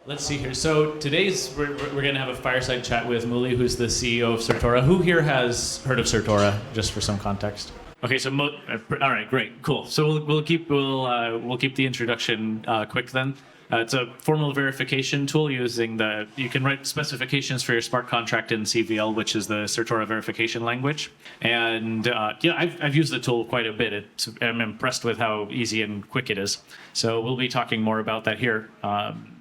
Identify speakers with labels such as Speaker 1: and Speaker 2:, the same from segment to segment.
Speaker 1: Let's see here. So we're going to have a fireside chat with Mooly, who's the CEO of Certora. Who here has heard of Certora, just for some context? Okay, so all right, great, cool. So we'll keep the introduction quick then. It's a formal verification tool you can write specifications for your smart contract in CVL, which is the Certora verification language. And I've used the tool quite a bit. I'm impressed with how easy and quick it is. So we'll be talking more about that here.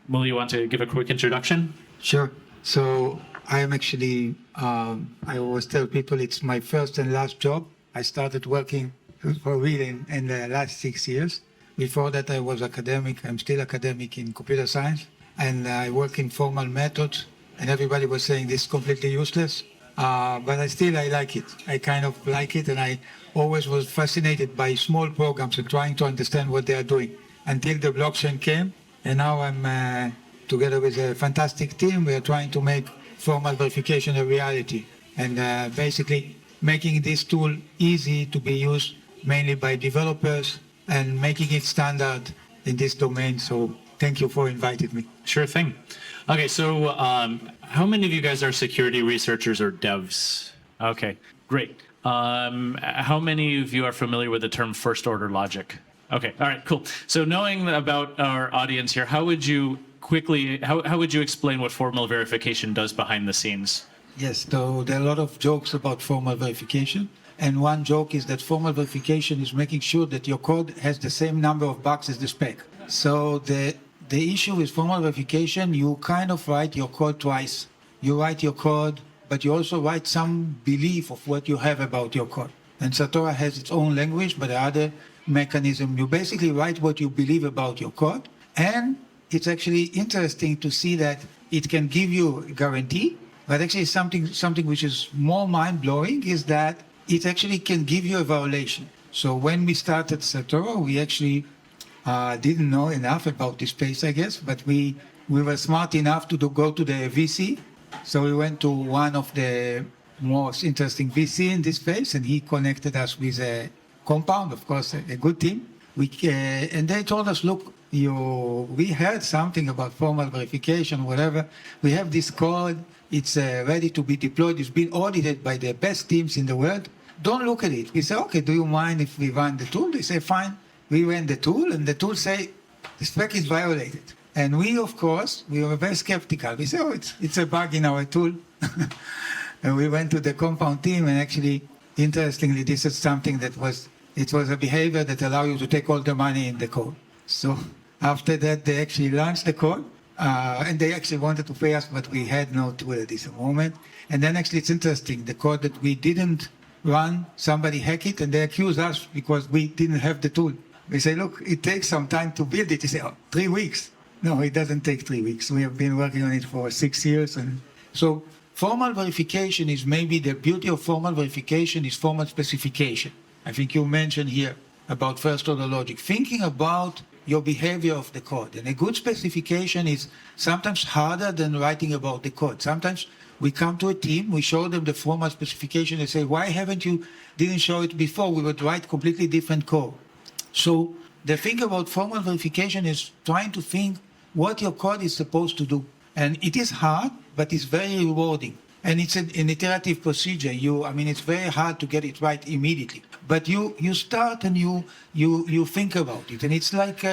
Speaker 1: Mooly, you want to give a quick introduction?
Speaker 2: Sure. So I am actually, I always tell people it's my first and last job. I started working for real in the last 6 years. Before that, I was academic. I'm still academic in computer science. And I work in formal methods. And everybody was saying this is completely useless. But I like it. I kind of like it. And I always was fascinated by small programs and trying to understand what they are doing until the blockchain came. And now I'm together with a fantastic team. We are trying to make formal verification a reality. And basically making this tool easy to be used mainly by developers and making it standard in this domain. So thank you for inviting me.
Speaker 1: Sure thing. Okay, so how many of you guys are security researchers or devs? Okay, great. How many of you are familiar with the term first order logic? Okay, all right, cool. So knowing about our audience here, how would you explain what formal verification does behind the scenes?
Speaker 2: Yes, so there are a lot of jokes about formal verification. And one joke is that formal verification is making sure that your code has the same number of bugs as the spec. So the issue with formal verification, you kind of write your code twice. You write your code, but you also write some belief of what you have about your code. And Certora has its own language, but the other mechanism, you basically write what you believe about your code. And it's actually interesting to see that it can give you a guarantee, but actually something which is more mind-blowing is that it actually can give you a violation. So when we started Certora, we actually didn't know enough about this space, I guess, but we were smart enough to go to the VC. So we went to one of the most interesting VC in this space, and he connected us with a compound, of course, a good team. And they told us, look, we heard something about formal verification, whatever. We have this code. It's ready to be deployed. It's been audited by the best teams in the world. Don't look at it. We say, okay, do you mind if we run the tool? They say, fine. We ran the tool, and the tool say, the spec is violated. And we, of course, we were very skeptical. We say, oh, it's a bug in our tool. And we went to the compound team, and actually, interestingly, this is something it was a behavior that allowed you to take all the money in the code. So after that, they actually launched the code. And they actually wanted to pay us, but we had no tool at this moment. And then actually it's interesting, the code that we didn't run, somebody hacked it, and they accused us because we didn't have the tool. We say, look, it takes some time to build it. They say, 3 weeks. No, it doesn't take 3 weeks. We have been working on it for 6 years. And so formal verification is maybe the beauty of formal verification is formal specification. I think you mentioned here about first order logic, thinking about your behavior of the code. And a good specification is sometimes harder than writing about the code. Sometimes we come to a team, we show them the formal specification, they say, why didn't show it before? We would write completely different code. So the thing about formal verification is trying to think what your code is supposed to do. And it is hard, but it's very rewarding. And it's an iterative procedure. It's very hard to get it right immediately. But you start and you think about it. And it's like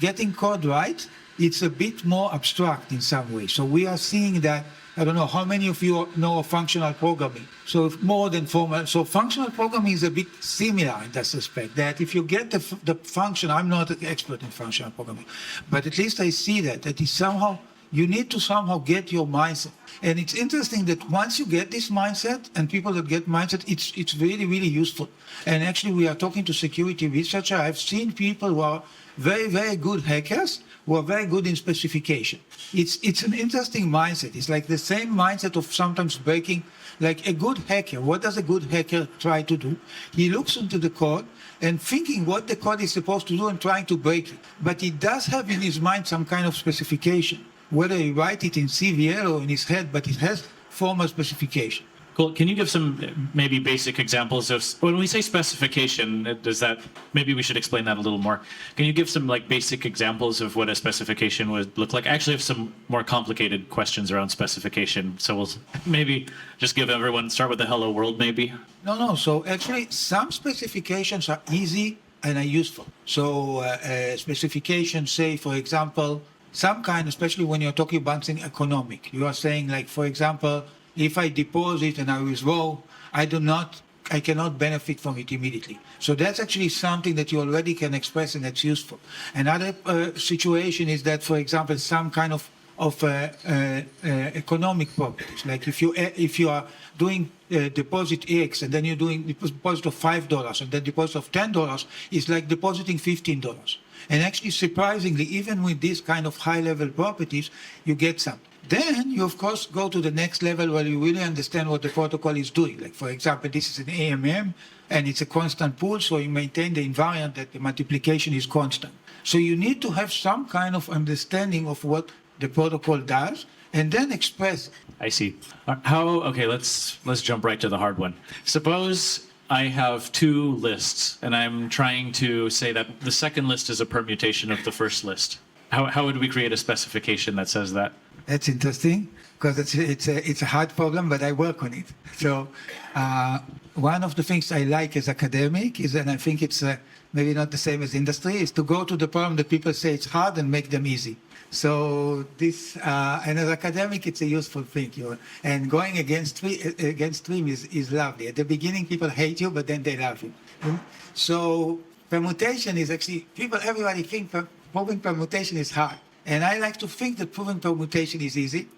Speaker 2: getting code right. It's a bit more abstract in some way. So we are seeing that, I don't know, how many of you know of functional programming? So more than formal. So functional programming is a bit similar in that respect, that if you get the function, I'm not an expert in functional programming, but at least I see that is somehow, you need to somehow get your mindset. And it's interesting that once you get this mindset, and people that get mindset, it's really, really useful. And actually, we are talking to security researchers. I've seen people who are very, very good hackers who are very good in specification. It's an interesting mindset. It's like the same mindset of sometimes breaking, like a good hacker. What does a good hacker try to do? He looks into the code and thinking what the code is supposed to do and trying to break it. But he does have in his mind some kind of specification. Whether he write it in CVL or in his head, but it has formal specification.
Speaker 1: Cool. Can you give some maybe basic examples of when we say specification? Does that maybe we should explain that a little more? Can you give some like basic examples of what a specification would look like? I actually have some more complicated questions around specification, so we'll maybe just give everyone start with the hello world, maybe.
Speaker 2: No. So actually, some specifications are easy and are useful. So specifications say, for example, some kind, especially when you're talking about something economic, you are saying like, for example, if I deposit and I withdraw, I cannot benefit from it immediately. So that's actually something that you already can express and that's useful. Another situation is that, for example, some kind of economic properties, like if you are doing deposit X and then you're doing deposit of $5 and then deposit of $10, it's like depositing $15. And actually, surprisingly, even with these kind of high-level properties, you get some. Then you, of course, go to the next level where you really understand what the protocol is doing. Like, for example, this is an AMM, and it's a constant pool, so you maintain the invariant that the multiplication is constant. So you need to have some kind of understanding of what the protocol does, and then express.
Speaker 1: I see. Okay, let's jump right to the hard one. Suppose I have two lists, and I'm trying to say that the second list is a permutation of the first list. How would we create a specification that says that?
Speaker 2: That's interesting because it's a hard problem, but I work on it. So one of the things I like as academic is, and I think it's maybe not the same as industry, is to go to the problem that people say it's hard and make them easy. So this, and as academic, it's a useful thing. And going against stream is lovely. At the beginning, people hate you, but then they love you. So permutation is actually, everybody think proving permutation is hard. And I like to think that proving permutation is easy.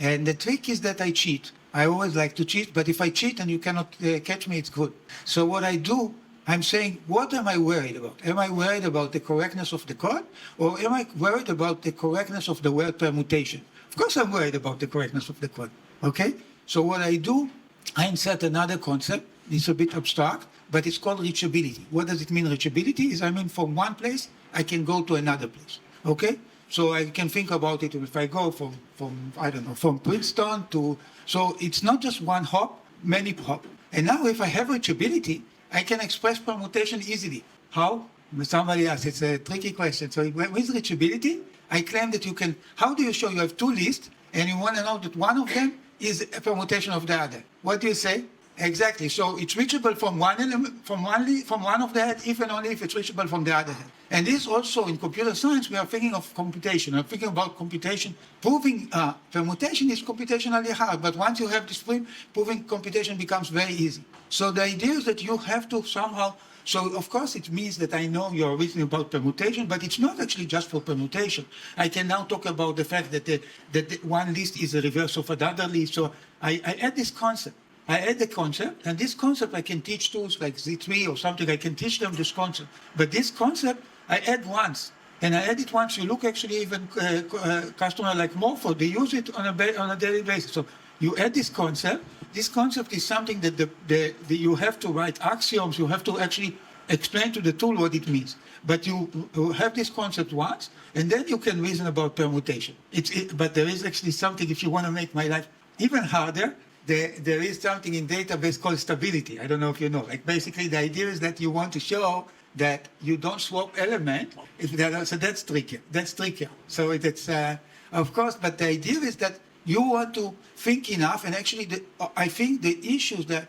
Speaker 2: And the trick is that I cheat. I always like to cheat, but if I cheat and you cannot catch me, it's good. So what I do, I'm saying, what am I worried about? Am I worried about the correctness of the code? Or am I worried about the correctness of the word permutation? Of course I'm worried about the correctness of the code, okay? So what I do, I insert another concept. It's a bit abstract, but it's called reachability. What does it mean, reachability? Is I mean from one place, I can go to another place, okay? So I can think about it if I go from Princeton to, so it's not just one hop, many hop. And now if I have reachability, I can express permutation easily. How? Somebody asked, it's a tricky question. So with reachability, I claim that you can, how do you show you have two lists and you want to know that one of them is a permutation of the other? What do you say? Exactly. So it's reachable from one element, from one of the head, if and only if it's reachable from the other head. And this also in computer science, we are thinking of computation. I'm thinking about computation. Proving permutation is computationally hard, but once you have this proving computation becomes very easy. So the idea is that you have to somehow. So of course it means that I know you're reasoning about permutation, but it's not actually just for permutation. I can now talk about the fact that one list is a reverse of another list. So I add this concept. I add the concept, and this concept I can teach tools like Z3 or something. I can teach them this concept. But this concept I add once, and I add it once. You look actually even customer like Morpho, they use it on a daily basis. So you add this concept. This concept is something that you have to write axioms. You have to actually explain to the tool what it means. But you have this concept once, and then you can reason about permutation. But there is actually something, if you want to make my life even harder, there is something in database called stability. I don't know if you know. Like basically, the idea is that you want to show that you don't swap element. So that's trickier. That's trickier. So it's of course, but the idea is that you want to think enough. And actually, I think the issues that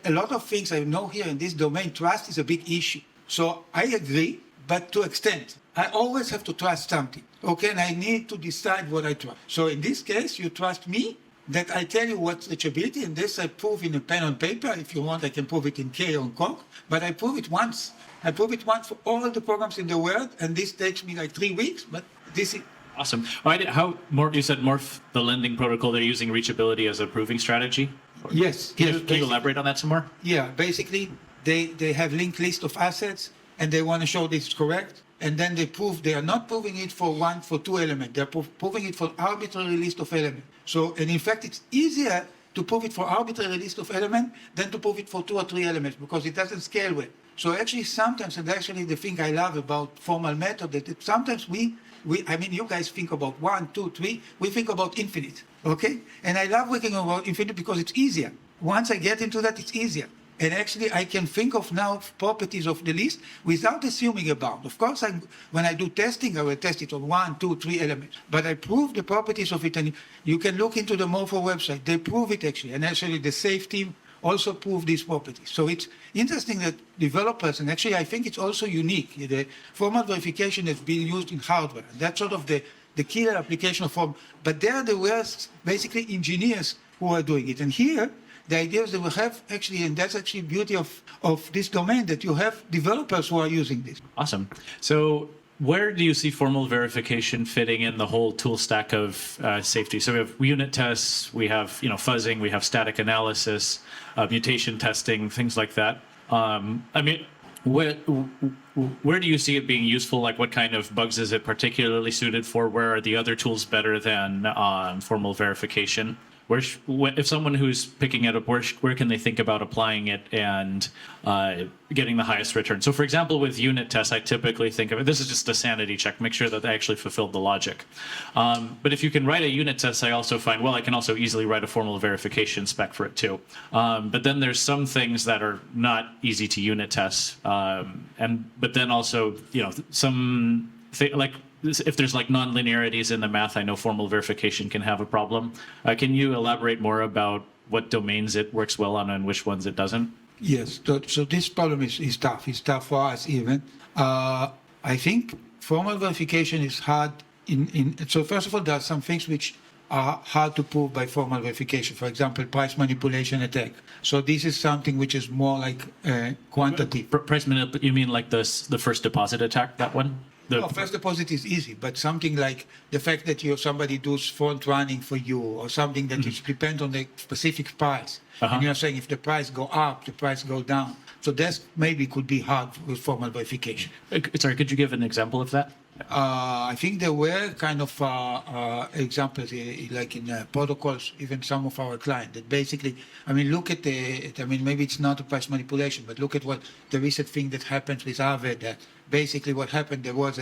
Speaker 2: a lot of things I know here in this domain, trust is a big issue. So I agree, but to extent. I always have to trust something. Okay, and I need to decide what I trust. So in this case, you trust me that I tell you what's reachability, and this I prove in a pen on paper. If you want, I can prove it in K on Conk, but I prove it once. I prove it once for all the programs in the world, and this takes me like 3 weeks, but this is...
Speaker 1: Awesome. You said Morph, the lending protocol, they're using reachability as a proving strategy?
Speaker 2: Yes.
Speaker 1: Can you elaborate on that some more?
Speaker 2: Yeah, basically, they have linked list of assets, and they want to show this is correct, and then they are not proving it for two elements. They're proving it for arbitrary list of elements. So, and in fact, it's easier to prove it for arbitrary list of elements than to prove it for 2 or 3 elements because it doesn't scale well. So actually sometimes, and actually the thing I love about formal method, that sometimes I mean, you guys think about 1, 2, 3, we think about infinite, okay? And I love working about infinite because it's easier. once I get into that, it's easier. And actually, I can think of now properties of the list without assuming a bound. Of course, when I do testing, I will test it on 1, 2, 3 elements. But I prove the properties of it, and you can look into the Morpho website. They prove it actually, and actually the SAFE team also prove these properties. So it's interesting that developers, and actually I think it's also unique. The formal verification has been used in hardware. That's sort of the killer application of form. But there were basically engineers who are doing it. And here, the idea is that we have actually, and that's actually beauty of this domain, that you have developers who are using this.
Speaker 1: Awesome. So where do you see formal verification fitting in the whole tool stack of safety? So we have unit tests, we have fuzzing, we have static analysis, mutation testing, things like that. I mean, where do you see it being useful? Like, what kind of bugs is it particularly suited for? Where are the other tools better than formal verification? If someone who's picking it up, where can they think about applying it and getting the highest return? So, for example, with unit tests, I typically think of it, this is just a sanity check, make sure that they actually fulfilled the logic. But if you can write a unit test, I also find, well, I can also easily write a formal verification spec for it too. But then there's some things that are not easy to unit test. But then also, like, if there's like non-linearities in the math, I know formal verification can have a problem. Can you elaborate more about what domains it works well on and which ones it doesn't?
Speaker 2: Yes, so this problem is tough. It's tough for us even. I think formal verification is hard. So first of all, there are some things which are hard to prove by formal verification. For example, price manipulation attack. So this is something which is more like quantitative.
Speaker 1: Price manipulation, you mean like the first deposit attack, that one?
Speaker 2: No, first deposit is easy, but something like the fact that somebody does front running for you, or something that is depends on the specific price, and you're saying if the price go up, the price go down. So that maybe could be hard with formal verification.
Speaker 1: Sorry, could you give an example of that?
Speaker 2: I think there were kind of examples, like in protocols, even some of our clients, that basically, look at maybe it's not a price manipulation, but look at what the recent thing that happens with Aave, that basically what happened, there was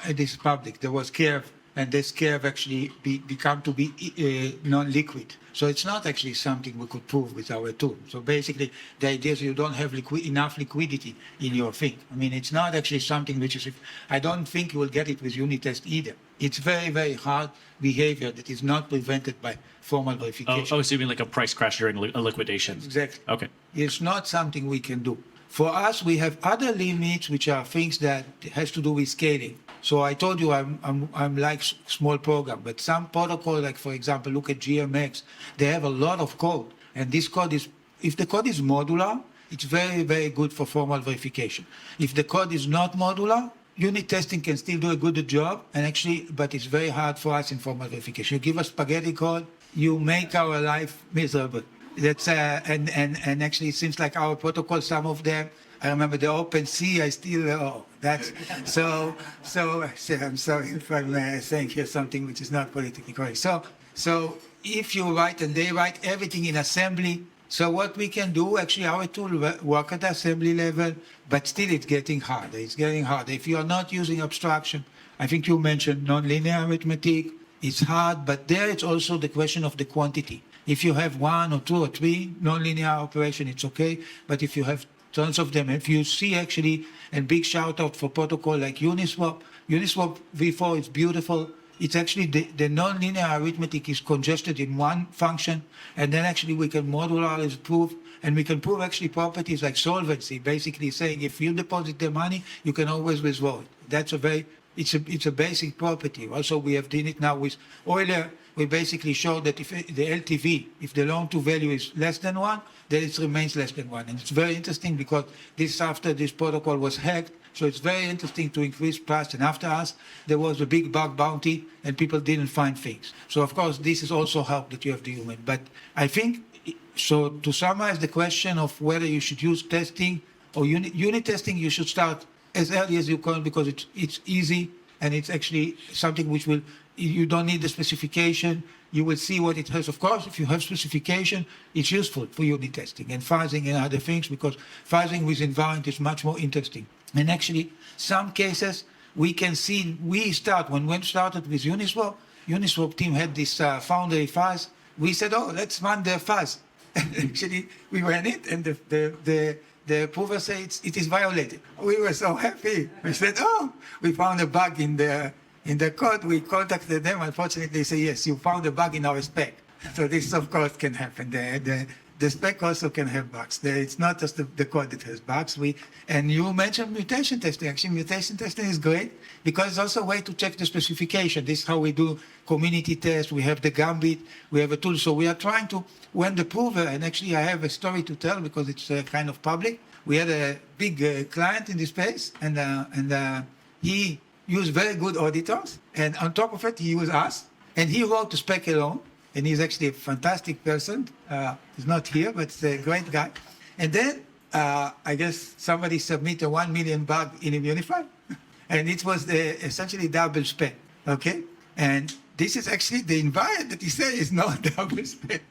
Speaker 2: this public, there was curve, and this curve actually become to be non-liquid. So it's not actually something we could prove with our tool. So basically, the idea is you don't have enough liquidity in your thing. It's not actually something which is, I don't think you will get it with unit test either. It's very, very hard behavior that is not prevented by formal verification.
Speaker 1: Oh, so you mean like a price crash during a liquidation?
Speaker 2: Exactly.
Speaker 1: Okay.
Speaker 2: It's not something we can do. For us, we have other limits, which are things that has to do with scaling. So I told you I'm like small program, but some protocol, like for example, look at GMX, they have a lot of code. And this code is, if the code is modular, it's very, very good for formal verification. If the code is not modular, unit testing can still do a good job, but it's very hard for us in formal verification. You give us spaghetti code, you make our life miserable. That's and actually it seems like our protocol, some of them, I remember the OpenSea, I still, that's, so I'm sorry if I'm saying here something which is not politically correct. So if you write and they write everything in assembly, so what we can do, actually our tool work at the assembly level, but still it's getting harder. It's getting harder. If you are not using abstraction, I think you mentioned nonlinear arithmetic, it's hard, but there it's also the question of the quantity. If you have 1 or 2 or 3 nonlinear operation, it's okay. But if you have tons of them, if you see actually, and big shout out for protocol like Uniswap v4 is beautiful. It's actually the nonlinear arithmetic is congested in one function, and then actually we can modularize prove, and we can prove actually properties like solvency, basically saying if you deposit the money, you can always withdraw it. That's it's a basic property. Also, we have done it now with Euler. We basically show that if the LTV, if the loan to value is less than 1, then it remains less than 1. And it's very interesting because after this protocol was hacked, so it's very interesting to increase trust. And after us, there was a big bug bounty and people didn't find things. So of course, this is also help that you have the human. But I think, so to summarize the question of whether you should use testing or unit testing, you should start as early as you can because it's easy and it's actually something which will, you don't need the specification. You will see what it has. Of course, if you have specification, it's useful for unit testing and fuzzing and other things because fuzzing with invariant is much more interesting. And actually, some cases we can see, when we started with Uniswap team had this foundry fuzz. We said, let's run the fuzz. Actually, we ran it, and the prover said it is violated. We were so happy. We said, "Oh, we found a bug in the code." We contacted them. Unfortunately, they say, "Yes, you found a bug in our spec." So this, of course, can happen. The spec also can have bugs. It's not just the code that has bugs. And you mentioned mutation testing. Actually, mutation testing is great because it's also a way to check the specification. This is how we do community tests. We have the Gambit. We have a tool. So we are trying to, when the prover, and actually I have a story to tell because it's kind of public. We had a big client in this space, and he used very good auditors. And on top of it, he used us. And he wrote the spec alone. And he's actually a fantastic person. He's not here, but he's a great guy. And then I guess somebody submitted 1 million bug in Immunify, and it was essentially double spec. Okay, and this is actually the invariant that he said is not double spec.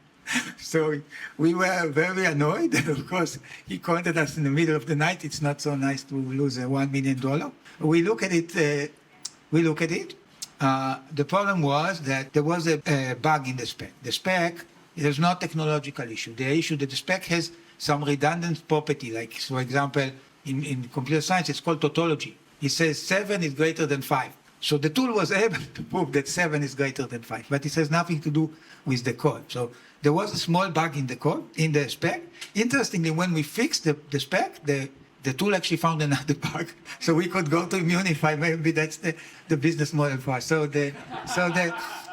Speaker 2: So we were very annoyed. And of course, he contacted us in the middle of the night. It's not so nice to lose $1 million. We look at it. The problem was that there was a bug in the spec. The spec is not a technological issue. The issue that the spec has some redundant property, like, for example, in computer science, it's called tautology. It says 7 is greater than 5. So the tool was able to prove that 7 is greater than 5, but it has nothing to do with the code. So there was a small bug in the code, in the spec. Interestingly, when we fixed the spec, the tool actually found another bug, so we could go to Immunify. Maybe that's the business model for us.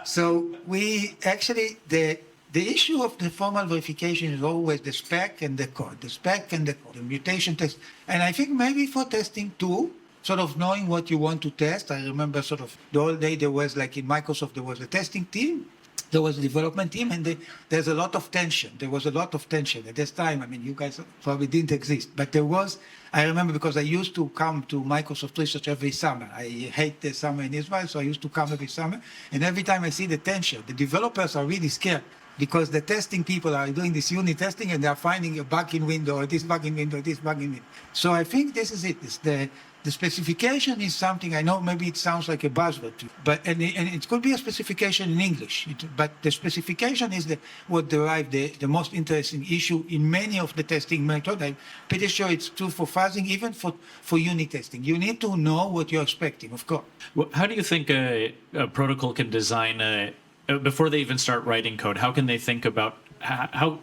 Speaker 2: So we actually the issue of the formal verification is always the spec and the code, the mutation test, and I think maybe for testing too, sort of knowing what you want to test. I remember sort of the old day there was, like in Microsoft, there was a testing team. There was a development team, and there's a lot of tension. There was a lot of tension at this time. I mean, you guys probably didn't exist, but there was. I remember because I used to come to Microsoft Research every summer. I hate the summer in Israel, so I used to come every summer. And every time I see the tension, the developers are really scared because the testing people are doing this unit testing and they are finding a bug in window, or this bug in window, this bug in window. So I think this is it. The specification is something, I know maybe it sounds like a buzzword, but and it could be a specification in English, but the specification is what derives the most interesting issue in many of the testing methods. I'm pretty sure it's true for fuzzing, even for unit testing. You need to know what you're expecting, of course.
Speaker 1: Well, how do you think a protocol can design before they even start writing code? How can they think about how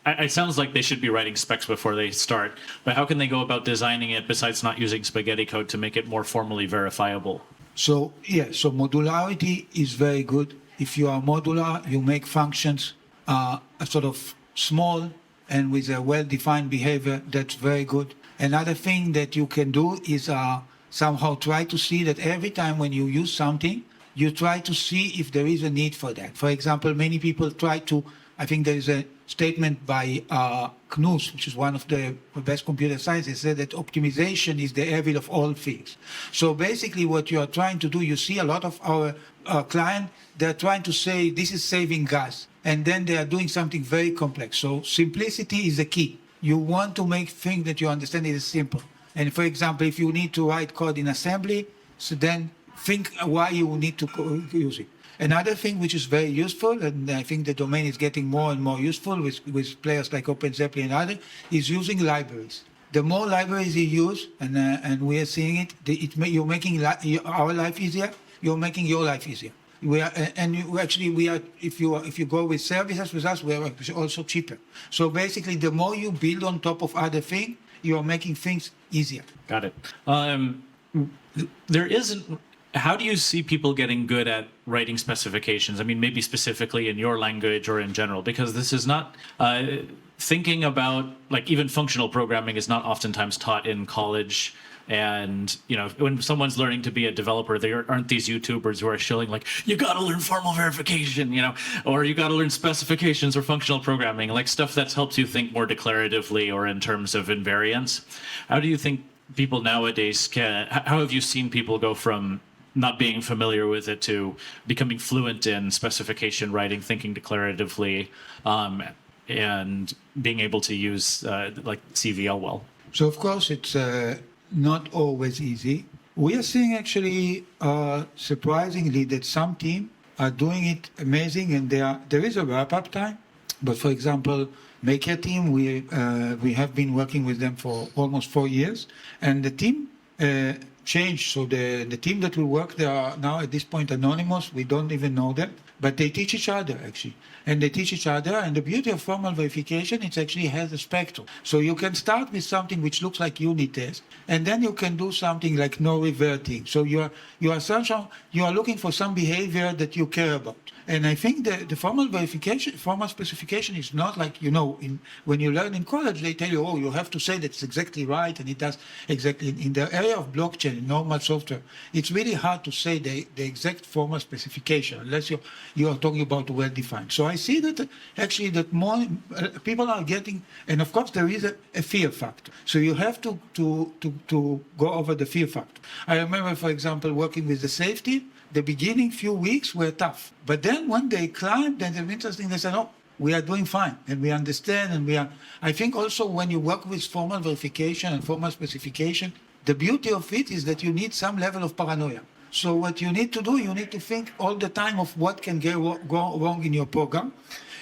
Speaker 1: it sounds like they should be writing specs before they start, but how can they go about designing it besides not using spaghetti code to make it more formally verifiable?
Speaker 2: So modularity is very good. If you are modular, you make functions sort of small and with a well-defined behavior. That's very good. Another thing that you can do is somehow try to see that every time when you use something, you try to see if there is a need for that. For example, many people try to, I think there is a statement by Knus, which is one of the best computer scientists, said that optimization is the evil of all things. So basically what you are trying to do, you see a lot of our clients, they're trying to say this is saving gas, and then they are doing something very complex. So simplicity is the key. You want to make things that you understand is simple. And for example, if you need to write code in assembly, so then think why you need to use it. Another thing which is very useful, and I think the domain is getting more and more useful with players like OpenZeppelin and others, is using libraries. The more libraries you use, and we are seeing it, you're making our life easier. You're making your life easier. We are if you go with services with us, we are also cheaper. So basically, the more you build on top of other things, you are making things easier.
Speaker 1: Got it. There isn't. How do you see people getting good at writing specifications? I mean, maybe specifically in your language or in general, because this is not thinking about, like, even functional programming is not oftentimes taught in college. And, you know, when someone's learning to be a developer, there aren't these YouTubers who are shilling like, you got to learn formal verification, you know, or you got to learn specifications or functional programming, like stuff that helps you think more declaratively or in terms of invariants. How do you think people nowadays how have you seen people go from not being familiar with it to becoming fluent in specification writing, thinking declaratively, and being able to use like CVL well?
Speaker 2: So of course it's not always easy. We are seeing actually surprisingly that some teams are doing it amazing, and there is a wrap-up time. But for example, maker team. We have been working with them for almost 4 years, and the team changed. So the team that we work, they are now at this point anonymous. We don't even know them, but they teach each other actually. And they teach each other, and the beauty of formal verification, it actually has a spectrum. So you can start with something which looks like unit test, and then you can do something like no reverting. So you are looking for some behavior that you care about. And I think the formal verification, formal specification is not like, when you learn in college, they tell you, oh, you have to say that's exactly right, and it does exactly. In the area of blockchain, in normal software, it's really hard to say the exact formal specification, unless you are talking about well-defined. So I see that actually that more people are getting, and of course there is a fear factor. So you have to go over the fear factor. I remember, for example, working with the safety. The beginning few weeks were tough, but then when they climbed, then it's interesting. They said, "Oh, we are doing fine, and we understand, and we are." I think also when you work with formal verification and formal specification, the beauty of it is that you need some level of paranoia. So what you need to do, you need to think all the time of what can go wrong in your program.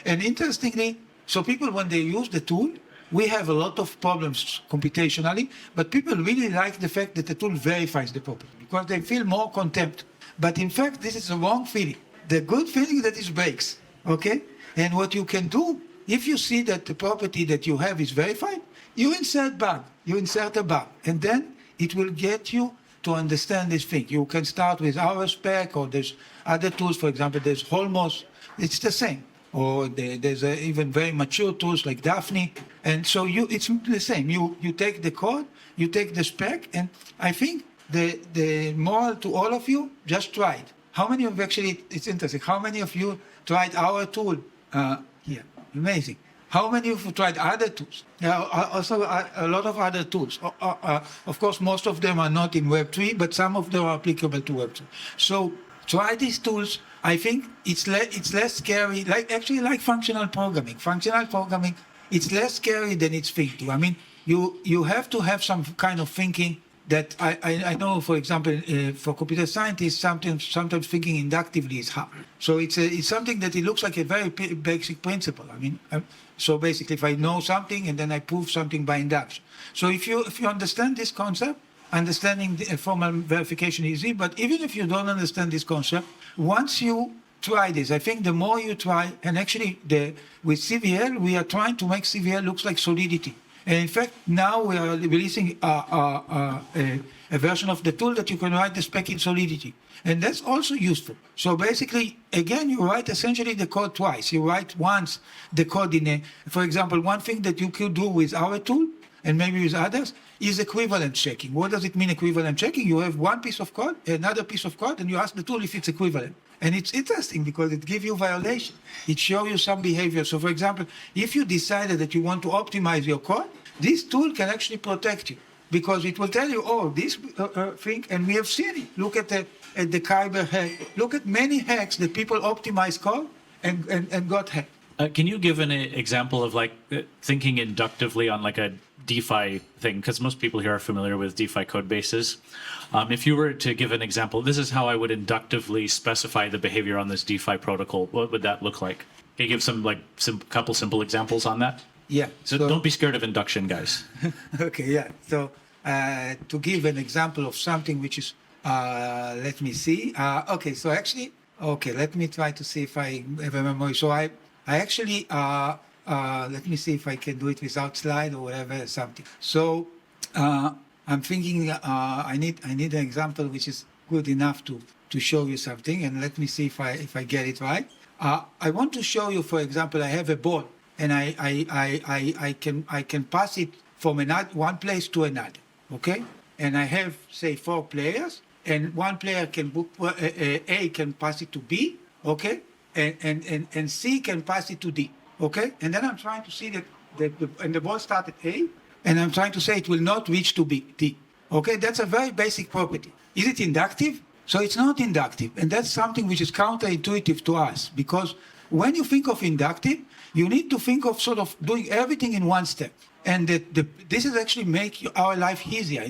Speaker 2: And interestingly, so people when they use the tool, we have a lot of problems computationally, but people really like the fact that the tool verifies the property because they feel more contempt. But in fact, this is the wrong feeling. The good feeling that it breaks, okay? And what you can do, if you see that the property that you have is verified, you insert a bug, and then it will get you to understand this thing. You can start with our spec, or there's other tools, for example, there's Holmos, it's the same. Or there's even very mature tools like Daphne. And so it's the same. You take the code, you take the spec, and I think the moral to all of you, just try it. How many of actually, it's interesting, how many of you tried our tool here? Amazing. How many of you tried other tools? Also, a lot of other tools. Of course, most of them are not in Web3, but some of them are applicable to Web3. So try these tools. I think it's less scary, like functional programming. Functional programming, it's less scary than it's thinking. I mean, you have to have some kind of thinking that I know, for example, for computer scientists, sometimes thinking inductively is hard. So it's something that it looks like a very basic principle. I mean, so basically, if I know something and then I prove something by induction. So if you understand this concept, understanding the formal verification is easy. But even if you don't understand this concept, once you try this, I think the more you try, and actually with CVL, we are trying to make CVL looks like Solidity. And in fact, now we are releasing a version of the tool that you can write the spec in Solidity. And that's also useful. So basically, again, you write essentially the code twice. You write once the code for example, one thing that you could do with our tool, and maybe with others, is equivalent checking. What does it mean, equivalent checking? You have one piece of code, another piece of code, and you ask the tool if it's equivalent. And it's interesting because it gives you violation. It shows you some behavior. So for example, if you decided that you want to optimize your code, this tool can actually protect you because it will tell you, oh, this thing, and we have seen it. Look at the Kyber hack. Look at many hacks that people optimize code and got hacked.
Speaker 1: Can you give an example of like thinking inductively on like a DeFi thing? Because most people here are familiar with DeFi code bases. If you were to give an example, this is how I would inductively specify the behavior on this DeFi protocol. What would that look like? Can you give some couple simple examples on that?
Speaker 2: Yeah.
Speaker 1: So don't be scared of induction, guys.
Speaker 2: Okay, yeah. So to give an example of something which is, let me see. Okay, so actually, let me try to see if I have a memory. So I actually, let me see if I can do it without slide or whatever, something. So I'm thinking I need an example which is good enough to show you something. And let me see if I get it right. I want to show you, for example, I have a ball. And I can pass it from one place to another, okay? And I have, say, 4 players, and one player can A can pass it to B, okay? And C can pass it to D, okay? And then I'm trying to see that the ball started A, and I'm trying to say it will not reach to D, okay? That's a very basic property. Is it inductive? So it's not inductive, and that's something which is counterintuitive to us, because when you think of inductive, you need to think of sort of doing everything in one step. And this is actually make our life easier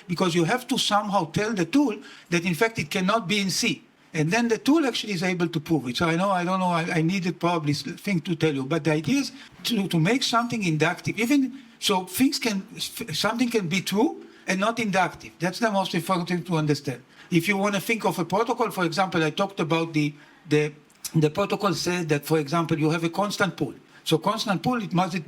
Speaker 2: because you have to somehow tell the tool that in fact it cannot be in C. And then the tool actually is able to prove it. So I don't know, I needed probably thing to tell you, but the idea is to make something inductive. Even so, something can be true and not inductive. That's the most important thing to understand. If you want to think of a protocol, for example, I talked about the protocol says that, for example, you have a constant pool. So constant pool,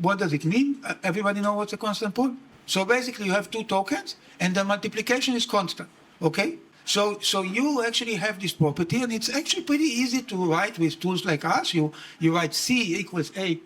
Speaker 2: what does it mean? Everybody know what's a constant pool? So basically you have two tokens and the multiplication is constant, okay? So you actually have this property, and it's actually pretty easy to write with tools like us. You write C equals A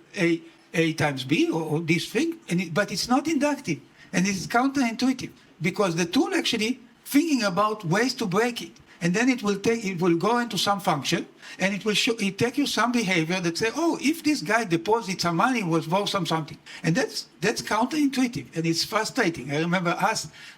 Speaker 2: times B, or this thing, but it's not inductive, and it's counterintuitive, because the tool actually thinking about ways to break it. And then it will go into some function, and it take you some behavior that say, oh, if this guy deposits some money, was worth something. And that's counterintuitive, and it's frustrating. I remember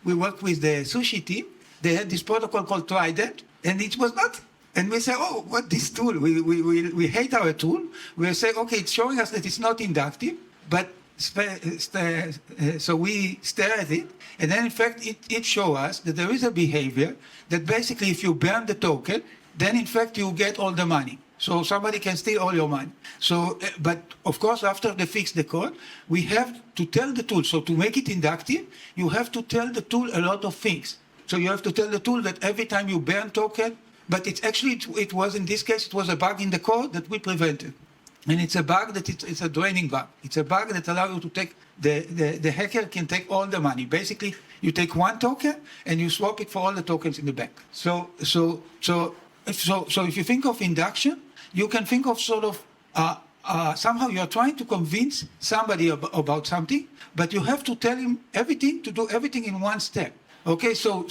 Speaker 2: we worked with the sushi team. They had this protocol called Trident, and it was not. And we say, oh, what this tool? We hate our tool. We say, okay, it's showing us that it's not inductive, but so we stare at it, and then in fact it shows us that there is a behavior that basically if you burn the token, then in fact you get all the money. So somebody can steal all your money. So, but of course, after they fix the code, we have to tell the tool. So to make it inductive, you have to tell the tool a lot of things. So you have to tell the tool that every time you burn token, but it's actually, it was in this case, it was a bug in the code that we prevented. And it's a bug that it's a draining bug. It's a bug that allows you to take, the hacker can take all the money. Basically, you take one token and you swap it for all the tokens in the bank. So if you think of induction, you can think of sort of, somehow you're trying to convince somebody about something, but you have to tell him everything, to do everything in one step. Okay, so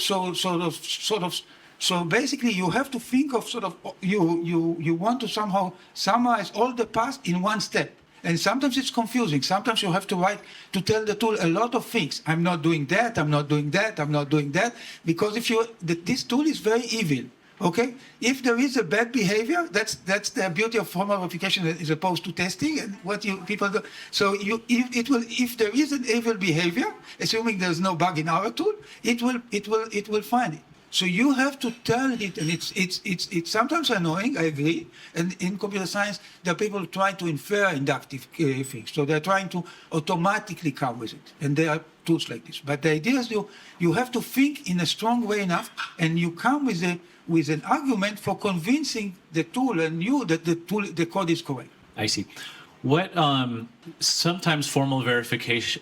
Speaker 2: basically you have to think of sort of, you want to somehow summarize all the past in one step. And sometimes it's confusing. Sometimes you have to tell the tool a lot of things. I'm not doing that, I'm not doing that, I'm not doing that. Because this tool is very evil. Okay, if there is a bad behavior, that's the beauty of formal verification as opposed to testing and what people do. So if there is an evil behavior, assuming there's no bug in our tool, it will find it. So you have to tell it, and it's sometimes annoying. I agree. And in computer science, there are people who try to infer inductive things. So they're trying to automatically come with it, and there are tools like this. But the idea is you have to think in a strong way enough, and you come with an argument for convincing the tool and you that the code is correct.
Speaker 1: I see. What sometimes formal verification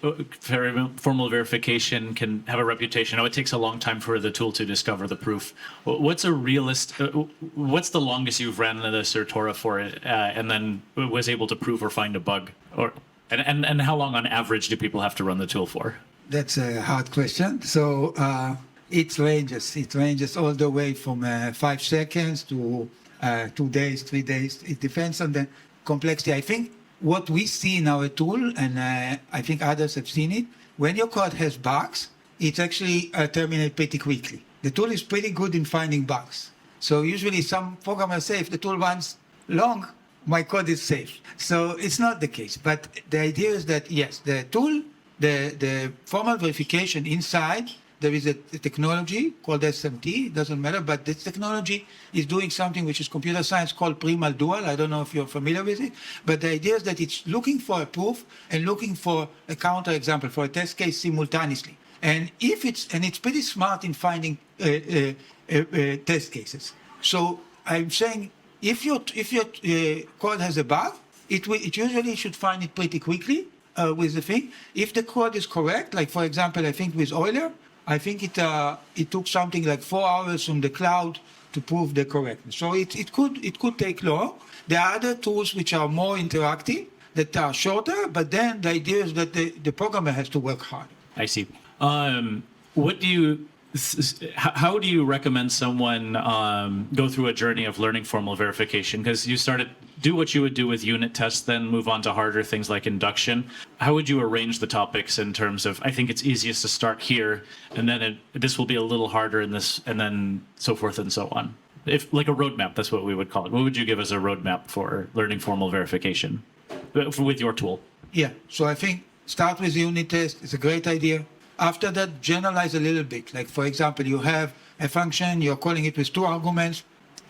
Speaker 1: can have a reputation. Oh, it takes a long time for the tool to discover the proof. What's the longest you've ran the Certora for it, and then was able to prove or find a bug, and how long on average do people have to run the tool for?
Speaker 2: That's a hard question. So it ranges all the way from 5 seconds to 2 days, 3 days. It depends on the complexity. I think what we see in our tool, and I think others have seen it, when your code has bugs, it's actually terminates pretty quickly. The tool is pretty good in finding bugs. So usually some programmers say if the tool runs long, my code is safe. So it's not the case. But the idea is that, yes, the tool, the formal verification inside, there is a technology called SMT, it doesn't matter, but this technology is doing something which is computer science called primal dual. I don't know if you're familiar with it, but the idea is that it's looking for a proof and looking for a counterexample, for a test case simultaneously. And it's pretty smart in finding test cases. So I'm saying if your code has a bug, it usually should find it pretty quickly with the thing. If the code is correct, like for example, I think with Euler, I think it took something like 4 hours from the cloud to prove the correctness. So it could take long. There are other tools which are more interactive that are shorter, but then the idea is that the programmer has to work hard.
Speaker 1: I see. How do you recommend someone go through a journey of learning formal verification? Because you do what you would do with unit tests, then move on to harder things like induction. How would you arrange the topics in terms of, I think it's easiest to start here, and then this will be a little harder in this, and then so forth and so on? If like a roadmap, that's what we would call it. What would you give as a roadmap for learning formal verification with your tool?
Speaker 2: Yeah, so I think start with unit test. It's a great idea. After that, generalize a little bit. Like, for example, you have a function, you're calling it with 2 arguments.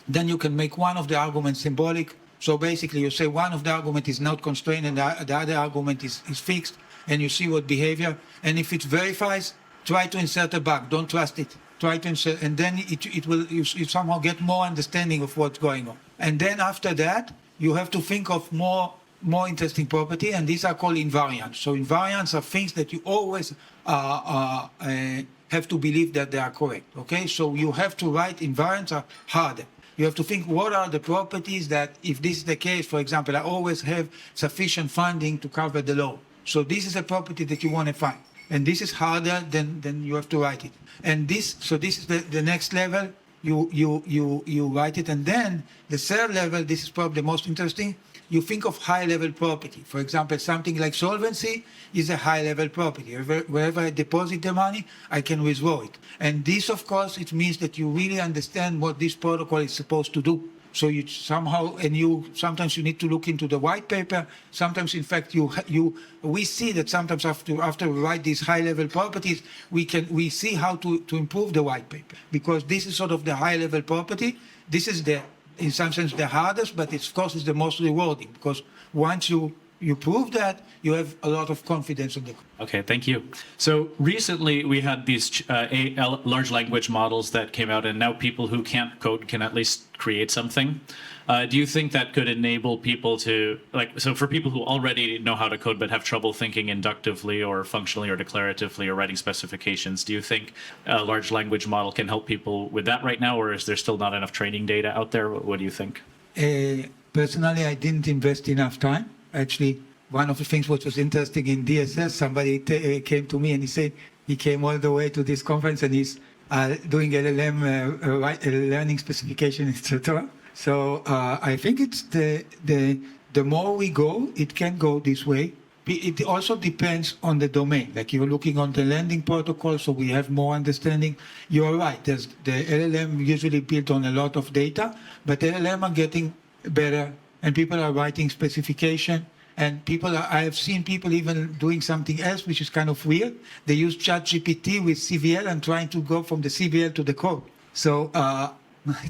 Speaker 2: Then you can make one of the arguments symbolic. So basically you say one of the argument is not constrained and the other argument is fixed, and you see what behavior. And if it verifies, try to insert a bug. Don't trust it. Try to insert, and then it will, you somehow get more understanding of what's going on. And then after that, you have to think of more interesting property, and these are called invariants. So invariants are things that you always have to believe that they are correct. Okay, so you have to write invariants are harder. You have to think what are the properties that, if this is the case, for example, I always have sufficient funding to cover the loan. So this is a property that you want to find. And this is harder than you have to write it. And this is the next level. You write it, and then the third level. This is probably the most interesting. You think of high-level property. For example, something like solvency is a high-level property. Wherever I deposit the money, I can withdraw it. And this, of course, it means that you really understand what this protocol is supposed to do. So you somehow, and sometimes you need to look into the white paper. Sometimes, in fact, we see that sometimes after we write these high-level properties, we see how to improve the white paper, because this is sort of the high-level property. This is in some sense the hardest, but it's, of course, is the most rewarding, because once you prove that, you have a lot of confidence in the code.
Speaker 1: Okay, thank you. So recently we had these large language models that came out, and now people who can't code can at least create something. Do you think that could enable people to, so for people who already know how to code but have trouble thinking inductively or functionally or declaratively or writing specifications, do you think a large language model can help people with that right now, or is there still not enough training data out there? What do you think?
Speaker 2: Personally, I didn't invest enough time. Actually, one of the things which was interesting in DSS, somebody came to me and he said he came all the way to this conference and he's doing LLM learning specification in Certora. So I think it's the more we go, it can go this way. It also depends on the domain. Like you're looking on the lending protocol, so we have more understanding. You're right. The LLM usually built on a lot of data, but LLM are getting better, and people are writing specification. And I have seen people even doing something else, which is kind of weird. They use ChatGPT with CVL and trying to go from the CVL to the code. So I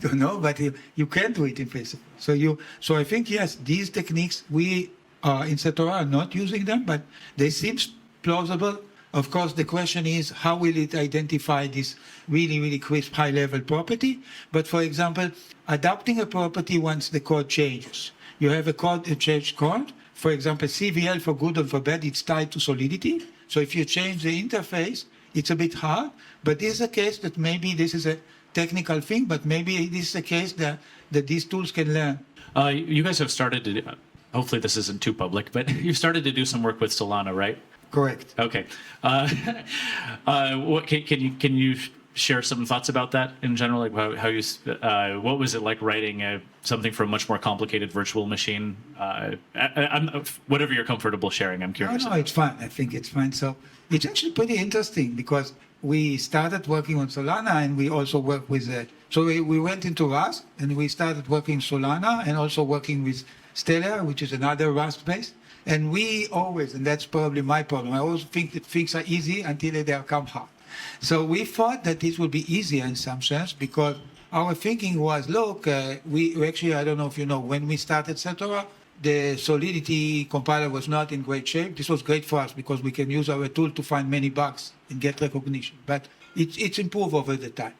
Speaker 2: don't know, but you can do it in principle. So I think, yes, these techniques, we in Certora are not using them, but they seem plausible. Of course, the question is, how will it identify this really, really crisp high-level property? But for example, adapting a property once the code changes. You have a changed code. For example, CVL for good or for bad, it's tied to Solidity. So if you change the interface, it's a bit hard. But this is a case that maybe this is a technical thing, but maybe this is a case that these tools can learn.
Speaker 1: You guys have started to, hopefully this isn't too public, but you've started to do some work with Solana, right?
Speaker 2: Correct.
Speaker 1: Okay. Can you share some thoughts about that in general? Like how you, what was it like writing something for a much more complicated virtual machine? Whatever you're comfortable sharing, I'm curious.
Speaker 2: No, it's fine. I think it's fine. So it's actually pretty interesting because we started working on Solana and we also work with, so we went into Rust and we started working Solana and also working with Stellar, which is another Rust base. And we always, and that's probably my problem, I always think that things are easy until they become hard. So we thought that this would be easier in some sense because our thinking was, look, we actually, I don't know if you know, when we started Certora, the Solidity compiler was not in great shape. This was great for us because we can use our tool to find many bugs and get recognition. But it's improved over the time.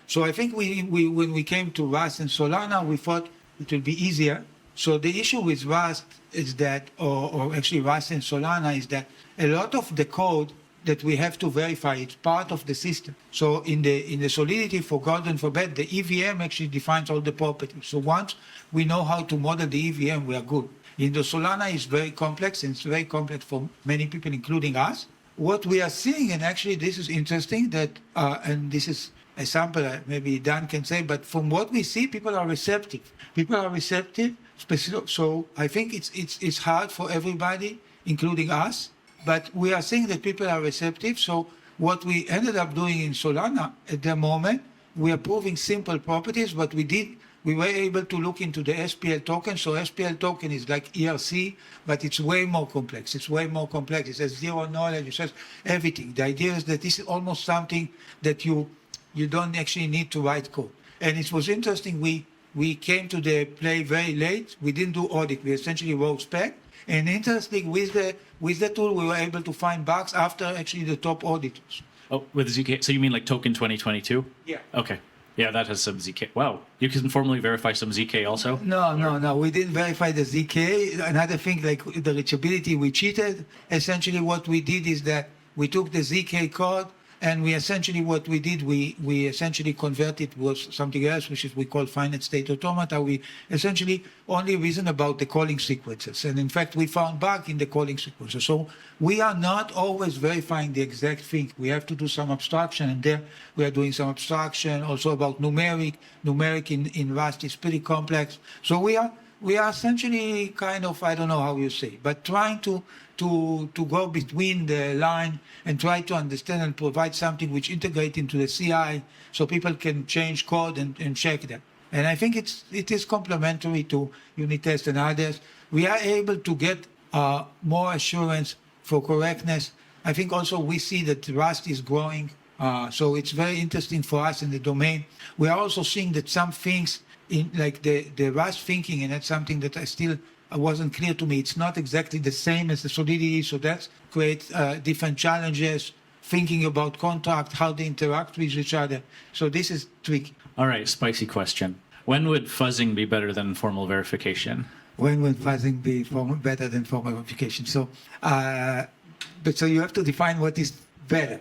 Speaker 2: So I think when we came to Rust and Solana, we thought it will be easier. So the issue with Rust is that, or actually Rust and Solana, is that a lot of the code that we have to verify, it's part of the system. So in the Solidity, for good and for bad, the EVM actually defines all the properties. So once we know how to model the EVM, we are good. In the Solana, it's very complex, and it's very complex for many people, including us. What we are seeing, and actually this is interesting, that and this is a sample, maybe Dan can say, but from what we see, people are receptive. People are receptive. So I think it's hard for everybody, including us. But we are seeing that people are receptive. So what we ended up doing in Solana at the moment, we are proving simple properties, but we were able to look into the SPL token. So SPL token is like ERC, but it's way more complex. It's way more complex. It says zero knowledge. It says everything. The idea is that this is almost something that you don't actually need to write code. And it was interesting. we came to the play very late. We didn't do audit. We essentially wrote spec. And interestingly, with the tool, we were able to find bugs after actually the top auditors.
Speaker 1: Oh, with ZK. So you mean like token 2022?
Speaker 2: Yeah.
Speaker 1: Okay. Yeah, that has some ZK. Wow. You can formally verify some ZK also?
Speaker 2: No. We didn't verify the ZK. Another thing, like the reachability, we cheated. Essentially, what we did is that we took the ZK code, and we essentially converted was something else, which is we call finite state automata. We essentially only reason about the calling sequences. And in fact, we found bug in the calling sequences. So we are not always verifying the exact thing. We have to do some abstraction, and there we are doing some abstraction also about numeric. Numeric in Rust is pretty complex. So we are essentially kind of, I don't know how you say, but trying to go between the line and try to understand and provide something which integrates into the CI so people can change code and check them. And I think it is complementary to unit test and others. We are able to get more assurance for correctness. I think also we see that Rust is growing, so it's very interesting for us in the domain. We are also seeing that some things in like the Rust thinking, and that's something that wasn't clear to me. It's not exactly the same as the Solidity, so that creates different challenges, thinking about contract, how they interact with each other. So this is tricky.
Speaker 1: All right, spicy question. When would fuzzing be better than formal verification?
Speaker 2: When would fuzzing be better than formal verification? So, but so you have to define what is better.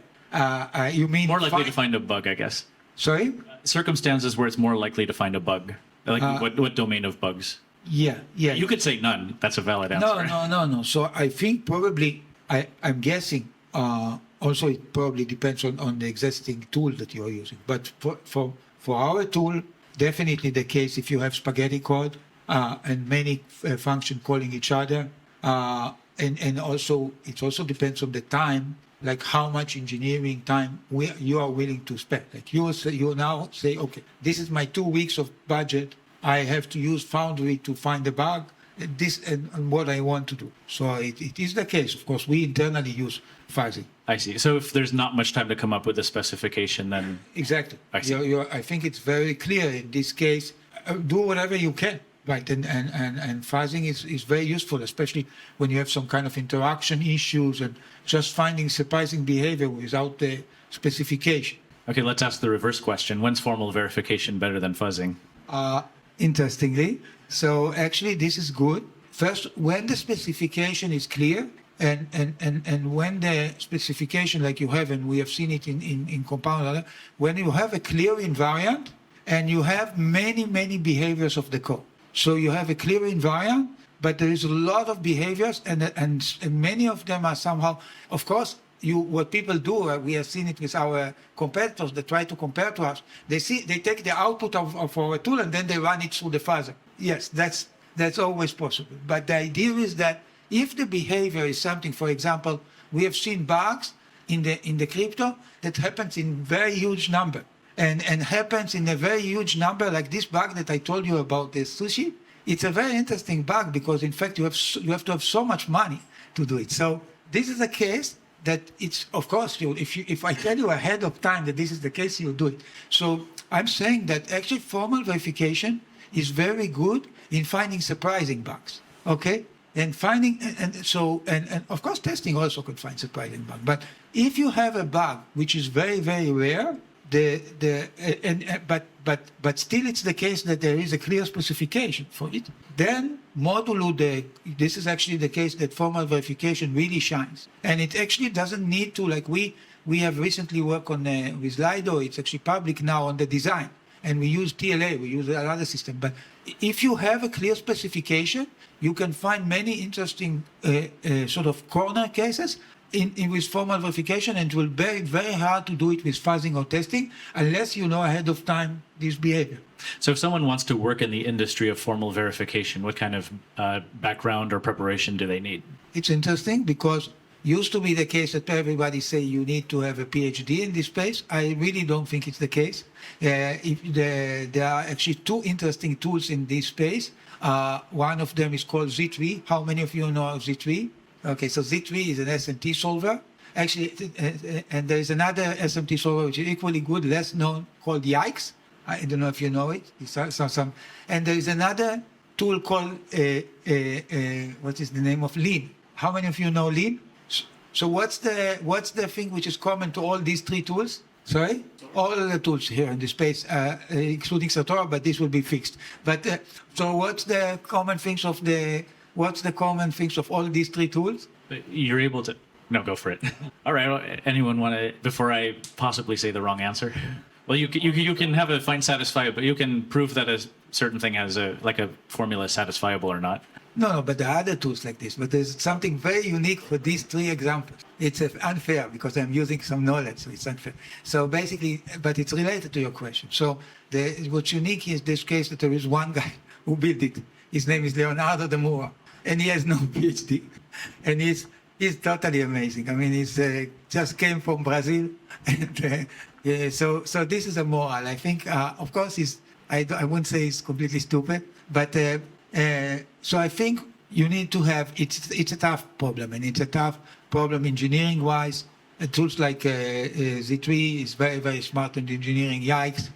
Speaker 2: You mean
Speaker 1: more likely to find a bug, I guess.
Speaker 2: Sorry?
Speaker 1: Circumstances where it's more likely to find a bug. Like what domain of bugs?
Speaker 2: Yeah.
Speaker 1: You could say none. That's a valid answer.
Speaker 2: No. So I think probably, I'm guessing, also it probably depends on the existing tool that you are using. But for our tool, definitely the case if you have spaghetti code and many function calling each other, and also it also depends on the time, like how much engineering time you are willing to spend. Like you now say, okay, this is my 2 weeks of budget. I have to use Foundry to find the bug, and what I want to do. So it is the case. Of course, we internally use fuzzing.
Speaker 1: I see. So if there's not much time to come up with a specification, then...
Speaker 2: Exactly.
Speaker 1: I see.
Speaker 2: I think it's very clear in this case. Do whatever you can, right? And fuzzing is very useful, especially when you have some kind of interaction issues and just finding surprising behavior without the specification.
Speaker 1: Okay, let's ask the reverse question. When's formal verification better than fuzzing?
Speaker 2: Interestingly, so actually this is good. First, when the specification is clear, and when the specification, like you have, and we have seen it in compound, when you have a clear invariant and you have many behaviors of the code. So you have a clear invariant, but there is a lot of behaviors, and many of them are somehow, of course, what people do, we have seen it with our competitors that try to compare to us. They take the output of our tool and then they run it through the fuzzer. Yes, that's always possible. But the idea is that if the behavior is something, for example, we have seen bugs in the crypto that happens in very huge number, and happens in a very huge number, like this bug that I told you about the sushi. It's a very interesting bug because in fact you have to have so much money to do it. So this is a case that it's, of course, if I tell you ahead of time that this is the case, you'll do it. So I'm saying that actually formal verification is very good in finding surprising bugs, okay? And finding, and of course testing also could find surprising bugs. But if you have a bug which is very, very rare, but still it's the case that there is a clear specification for it, then modulo, this is actually the case that formal verification really shines. And it actually doesn't need to, like we have recently worked on with Lido, it's actually public now on the design. And we use TLA, we use another system. But if you have a clear specification, you can find many interesting sort of corner cases with formal verification, and it will be very hard to do it with fuzzing or testing unless you know ahead of time this behavior.
Speaker 1: So if someone wants to work in the industry of formal verification, what kind of background or preparation do they need? It's
Speaker 2: interesting because used to be the case that everybody say you need to have a PhD in this space. I really don't think it's the case. There are actually two interesting tools in this space. One of them is called Z3. How many of you know Z3? Okay, so Z3 is an SMT solver. Actually, and there is another SMT solver which is equally good, less known, called Yikes. I don't know if you know it. And there is another tool called, what is the name of Lean? How many of you know Lean? So what's the thing which is common to all these three tools? Sorry? All the tools here in the space, excluding Certora, but this will be fixed. But so what's the common things of all these three tools?
Speaker 1: You're able to. No, go for it. All right. Anyone want to, before I possibly say the wrong answer? Well, you can have a find satisfiable, but you can prove that a certain thing has a formula is satisfiable or not.
Speaker 2: No, but there are other tools like this. But there's something very unique for these three examples. It's unfair because I'm using some knowledge, so it's unfair. So basically, but it's related to your question. So what's unique is this case that there is one guy who built it. His name is Leonardo de Moura, and he has no PhD, and he's totally amazing. I mean, he's just came from Brazil, and so this is a moral. I think, of course, I wouldn't say he's completely stupid, but so I think you need to have. It's a tough problem, and it's a tough problem engineering-wise. Tools like Z3 is very, very smart in engineering. Yikes!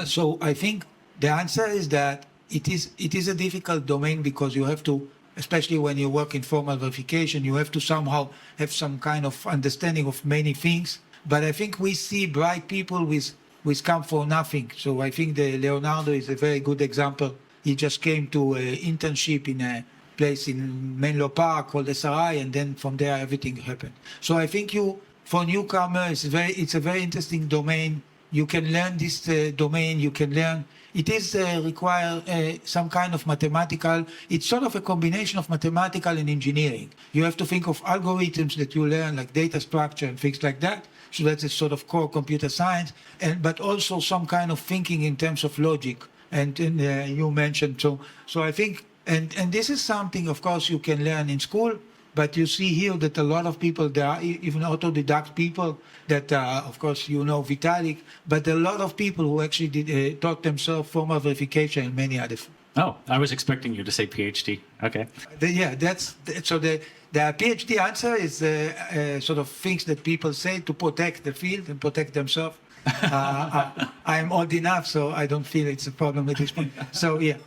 Speaker 2: So I think the answer is that it is a difficult domain because you have to. Especially when you work in formal verification, you have to somehow have some kind of understanding of many things. But I think we see bright people with come for nothing. So I think the Leonardo is a very good example. He just came to an internship in a place in Menlo Park called SRI, and then from there everything happened. So I think for newcomers, it's a very interesting domain. You can learn this domain. You can learn. It is require some kind of mathematical. It's sort of a combination of mathematical and engineering. You have to think of algorithms that you learn, like data structure and things like that. So that's a sort of core computer science, but also some kind of thinking in terms of logic. And you mentioned so I think, and this is something, of course, you can learn in school. But you see here that a lot of people, there are even autodidact people that, of course, Vitalik, but a lot of people who actually taught themselves formal verification and many other.
Speaker 1: Oh, I was expecting you to say PhD. Okay.
Speaker 2: The PhD answer is sort of things that people say to protect the field and protect themselves. I'm old enough, so I don't feel it's a problem at this point. So, yeah.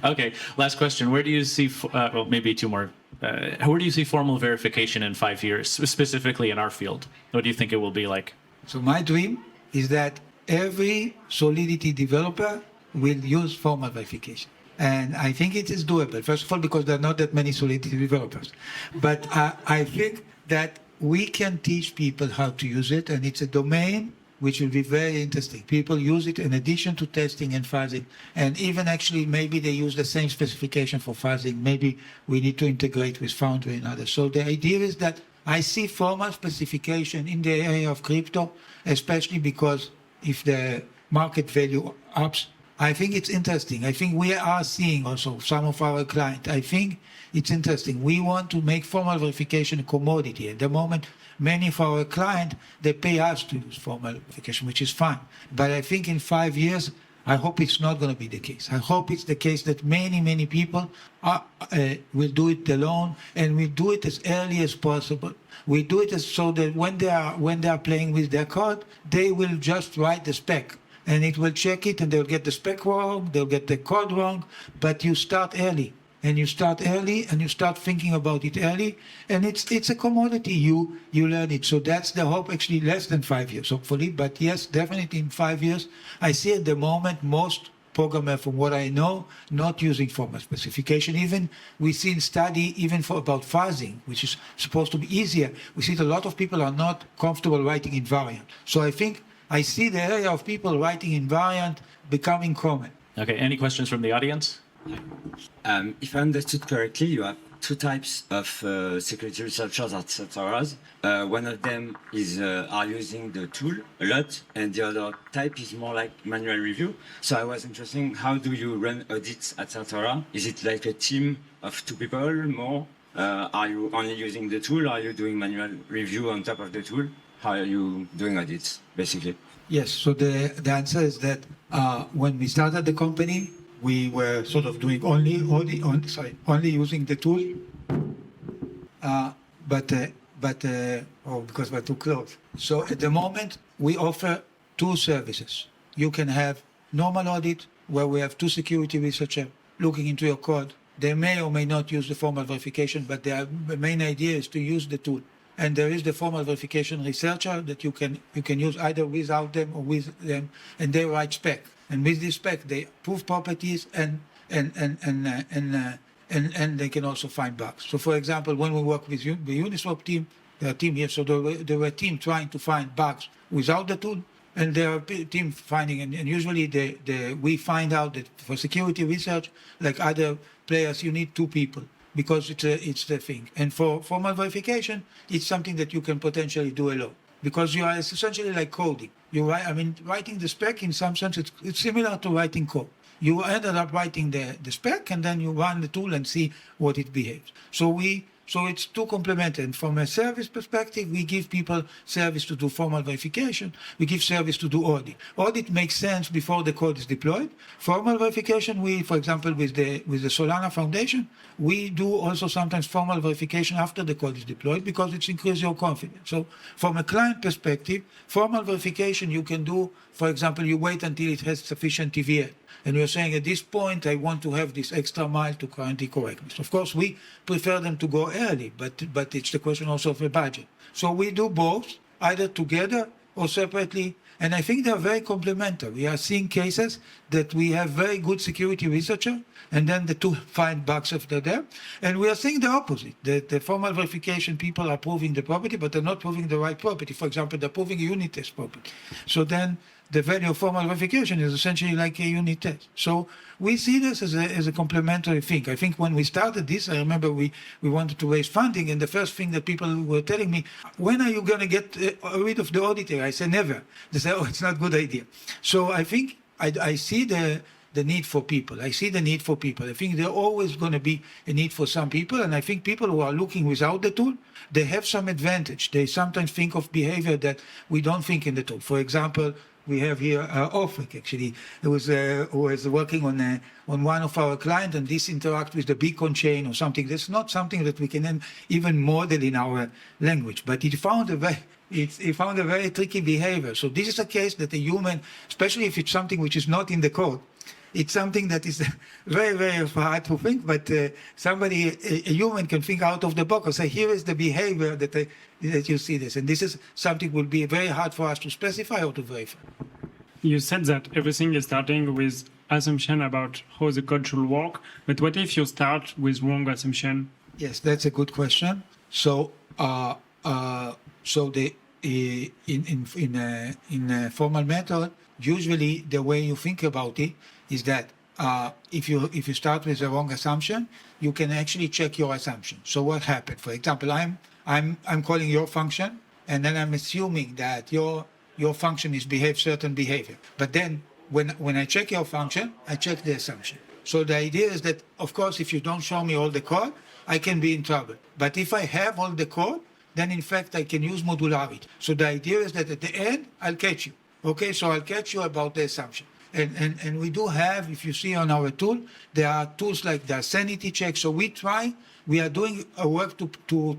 Speaker 1: Okay, last question. Where do you see, well, maybe two more. Where do you see formal verification in 5 years, specifically in our field? What do you think it will be like?
Speaker 2: So my dream is that every Solidity developer will use formal verification. And I think it is doable, first of all, because there are not that many Solidity developers. But I think that we can teach people how to use it, and it's a domain which will be very interesting. People use it in addition to testing and fuzzing. And even actually, maybe they use the same specification for fuzzing. Maybe we need to integrate with Foundry and others. So the idea is that I see formal specification in the area of crypto, especially because if the market value ups, I think it's interesting. I think we are seeing also some of our clients. I think it's interesting. We want to make formal verification a commodity. At the moment, many of our clients, they pay us to use formal verification, which is fine. But I think in 5 years, I hope it's not going to be the case. I hope it's the case that many, many people will do it alone, and we do it as early as possible. We do it so that when they are playing with their code, they will just write the spec. And it will check it, and they'll get the spec wrong, they'll get the code wrong, but you start early. And you start early, and you start thinking about it early, and it's a commodity. You learn it. So that's the hope. Actually, less than 5 years, hopefully. But yes, definitely in 5 years. I see at the moment most programmers, from what I know, not using formal specification. Even we see in study even for about fuzzing, which is supposed to be easier. We see that a lot of people are not comfortable writing invariant. So I think I see the area of people writing invariant becoming common.
Speaker 1: Okay. Any questions from the audience?
Speaker 3: If I understood correctly, you have two types of security researchers at Certora. One of them is are using the tool a lot, and the other type is more like manual review. So I was interested, how do you run audits at Certora? Is it like a team of 2 people more? Are you only using the tool? Are you doing manual review on top of the tool? How are you doing audits, basically?
Speaker 2: Yes, so the answer is that when we started the company, we were sort of doing only using the tool, because we're too close. So at the moment, we offer 2 services. You can have normal audit, where we have two security researchers looking into your code. They may or may not use the formal verification, but the main idea is to use the tool. And there is the formal verification researcher that you can use either without them or with them, and they write spec. And with this spec, they prove properties and they can also find bugs. So, for example, when we work with the Uniswap team, there are team here, so there were team trying to find bugs without the tool, and there are team finding, and usually we find out that for security research, like other players, you need two people, because it's the thing. And for formal verification, it's something that you can potentially do alone, because you are essentially like coding. Writing the spec, in some sense, it's similar to writing code. You ended up writing the spec, and then you run the tool and see what it behaves. So it's two complementary. And from a service perspective, we give people service to do formal verification. We give service to do audit. Audit makes sense before the code is deployed. Formal verification, for example, with the Solana Foundation, we do also sometimes formal verification after the code is deployed, because it increases your confidence. So from a client perspective, formal verification you can do, for example, you wait until it has sufficient TVL. And you're saying, at this point, I want to have this extra mile to guarantee correctness. Of course, we prefer them to go early, but it's the question also of a budget. So we do both, either together or separately, and I think they're very complementary. We are seeing cases that we have very good security researcher, and then the two find bugs after them. And we are seeing the opposite. The formal verification people are proving the property, but they're not proving the right property. For example, they're proving a unit test property. So then the value of formal verification is essentially like a unit test. So we see this as a complementary thing. I think when we started this, I remember we wanted to raise funding, and the first thing that people were telling me, when are you going to get rid of the auditor? I said, never. They said, oh, it's not a good idea. So I think I see the need for people. I see the need for people. I think there's always going to be a need for some people, and I think people who are looking without the tool, they have some advantage. They sometimes think of behavior that we don't think in the tool. For example, we have here Ofek, actually, who was working on one of our clients, and this interact with the beacon chain or something. That's not something that we can even model in our language, but he found a very tricky behavior. So this is a case that a human, especially if it's something which is not in the code, it's something that is very, very hard to think, but a human can think out of the box and say, here is the behavior that you see this. And this is something will be very hard for us to specify or to verify.
Speaker 4: You said that everything is starting with assumption about how the code should work, but what if you start with wrong assumption?
Speaker 2: Yes, that's a good question. So, in a formal method, usually the way you think about it is that if you start with the wrong assumption, you can actually check your assumption. So what happened? For example, I'm calling your function, and then I'm assuming that your function is behave certain behavior. But then when I check your function, I check the assumption. So the idea is that, of course, if you don't show me all the code, I can be in trouble. But if I have all the code, then in fact I can use modularity. So the idea is that at the end, I'll catch you. Okay, so I'll catch you about the assumption. And we do have, if you see on our tool, there are tools like the sanity check. So we are doing a work to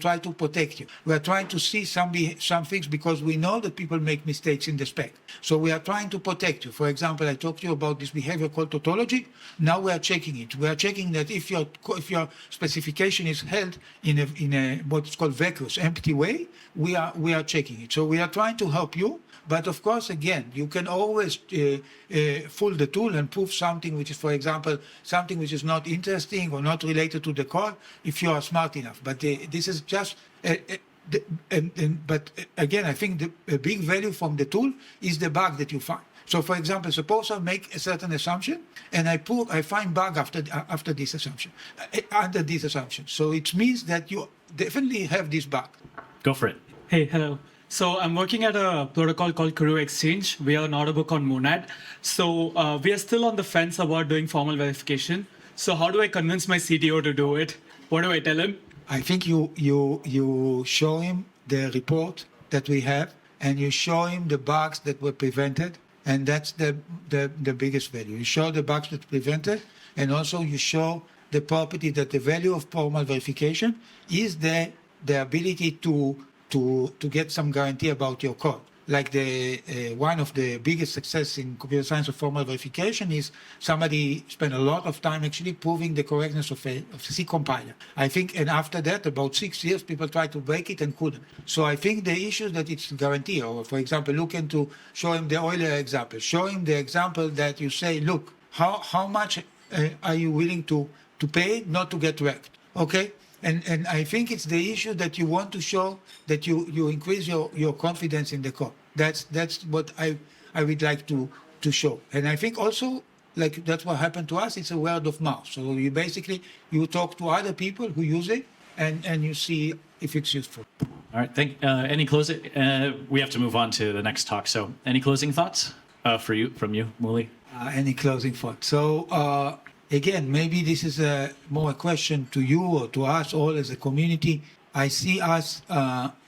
Speaker 2: try to protect you. We are trying to see some things, because we know that people make mistakes in the spec. So we are trying to protect you. For example, I talked to you about this behavior called tautology. Now we are checking it. We are checking that if your specification is held in a what's called vacuous, empty way, we are checking it. So we are trying to help you. But of course, again, you can always fool the tool and prove something which is, for example, something which is not interesting or not related to the code, if you are smart enough. But this is just, but again, I think the big value from the tool is the bug that you find. So, for example, suppose I make a certain assumption, and I find bug after this assumption, under this assumption. So it means that you definitely have this bug.
Speaker 1: Go for it.
Speaker 5: Hey, hello. So I'm working at a protocol called Crew Exchange. We have an order book on Monad. So we are still on the fence about doing formal verification. So how do I convince my CTO to do it? What do I tell him?
Speaker 2: I think you show him the report that we have, and you show him the bugs that were prevented, and that's the biggest value. You show the bugs that were prevented, and also you show the property that the value of formal verification is the ability to get some guarantee about your code. like one of the biggest success in computer science of formal verification is somebody spent a lot of time actually proving the correctness of a C compiler. I think, and after that, about 6 years, people tried to break it and couldn't. So I think the issue is that it's guarantee, or for example, look into, show him the Euler example, show him the example that you say, look, how much are you willing to pay not to get wrecked, okay? And I think it's the issue that you want to show that you increase your confidence in the code. That's what I would like to show. And I think also, like that's what happened to us, it's a word of mouth. So you basically, you talk to other people who use it and you see if it's useful.
Speaker 1: All right. Any closing? We have to move on to the next talk. So any closing thoughts from you, Mooly?
Speaker 2: Any closing thoughts? So again, maybe this is more a question to you or to us all as a community. I see us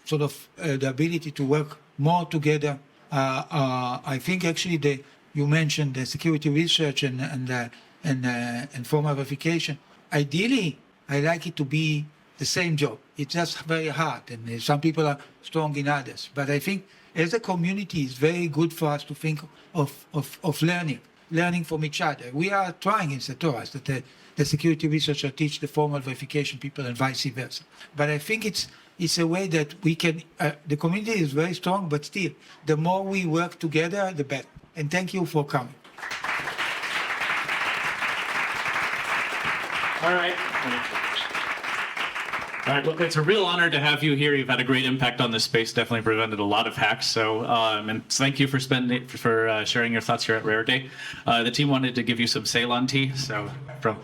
Speaker 2: sort of the ability to work more together. I think actually you mentioned the security research and formal verification. Ideally, I like it to be the same job. It's just very hard, and some people are strong in others. But I think as a community, it's very good for us to think of learning from each other. We are trying in Certora that the security researcher teach the formal verification people and vice versa. But I think it's a way that we can, the community is very strong, but still, the more we work together, the better. And thank you for coming.
Speaker 1: All right. All right. Well, it's a real honor to have you here. You've had a great impact on this space. Definitely prevented a lot of hacks. So, and thank you for sharing your thoughts here at Rare Day. The team wanted to give you some Ceylon tea. So, from